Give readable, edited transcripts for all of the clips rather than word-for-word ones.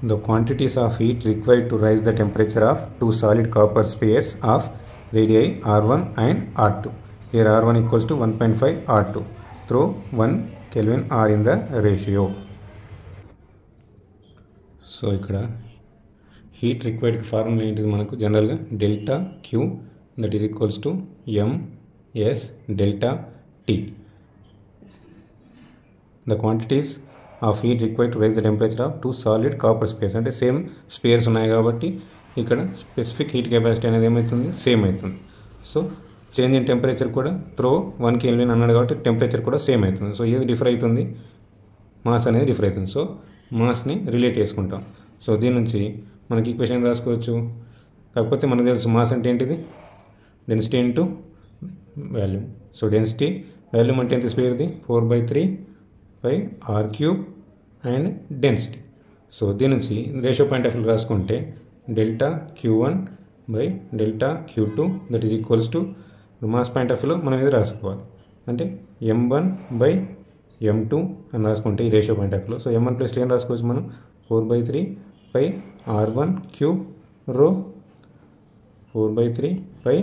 The quantities of heat required to rise the temperature of two solid copper spheres of radii R1 and R2. Here R1 equals to 1.5 R2. Throw 1 Kelvin R in the ratio. So ikkada heat required formula ఏంటిది మనకు general గా delta Q that is equals to M S delta T. The quantities of heat required to raise the temperature of two solid copper spheres అంటే same spares ఉన్నాయి కాబట్టి ఇక్కడ specific heat capacity అనేది ఏమవుతుంది same అవుతుంది. So change in temperature కూడా throw 1 kelvin అన్నాడు కాబట్టి టెంపరేచర్ కూడా సేమ్ అవుతుంది. సో ఏది డిఫర్ అవుతుంది, మాస్ అనేది డిఫర్ అవుతుంది. సో మాస్ని రిలేట్ చేసుకుంటాం. సో దీని నుంచి మనకి ఈక్వేషన్ రాసుకోవచ్చు. కాకపోతే మనకు తెలుసు మాస్ అంటే ఏంటిది, density into volume. So density volume అంటే ఎంత స్పేర్ది 4/3 by R cube and density. So దీని నుంచి రేషియో పాయింట్ ఆఫ్ వ్యూ రాసుకుంటే delta Q1 by delta Q2 that is equals to mass point of వ్యూలో మనం ఇది రాసుకోవాలి. అంటే M1 by M2 అని రాసుకుంటే ఈ రేషియో పాయింట్ ఆఫ్ వ్యూలో. సో M1 ప్లస్లో ఏం రాసుకోవచ్చు మనం 4/3 by R1 cube రో 4/3 by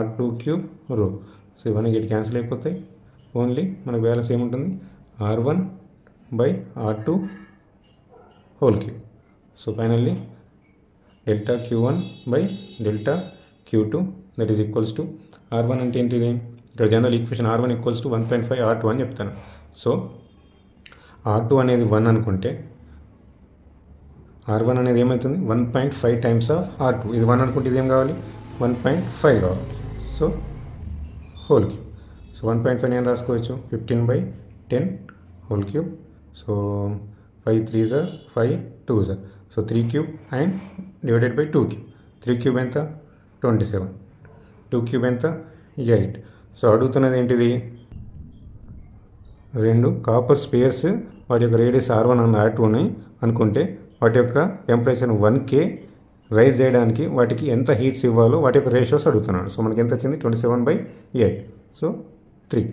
R2 cube రో. సో ఇవన్నీ ఇటు క్యాన్సిల్ అయిపోతాయి. ఓన్లీ మనకు బ్యాలెన్స్ ఏముంటుంది R1 by R2 whole cube. So finally delta Q1 by delta Q2 that is equals to R1 అంటే ఏంటిది, ఇక్కడ general equation R1 equals to 1.5 R2 అని చెప్తాను. సో R2 అనేది 1 అనుకుంటే R1 అనేది ఏమవుతుంది 1.5 టైమ్స్ ఆఫ్ R2. ఇది 1 అనుకుంటే ఇది ఏం కావాలి 1.5 కావాలి. So whole cube. సో 1.5 నేను రాసుకోవచ్చు 15/10 whole cube. So 5 3s are 5 2s are. So 3 cube and divided by 2 cube. 3 cube ఎంత 27, 2 cube ఎంత 8. సో అడుగుతున్నది ఏంటిది, రెండు కాపర్ స్పేర్స్ వాటి యొక్క రేడియస్ R1 అన్న R2 అని అనుకుంటే వాటి యొక్క టెంపరేచర్ 1K రైజ్ చేయడానికి వాటికి ఎంత హీట్స్ ఇవ్వాలో వాటి యొక్క రేషియోస్ అడుగుతున్నాడు. సో మనకి ఎంత వచ్చింది 27/8. సో 3.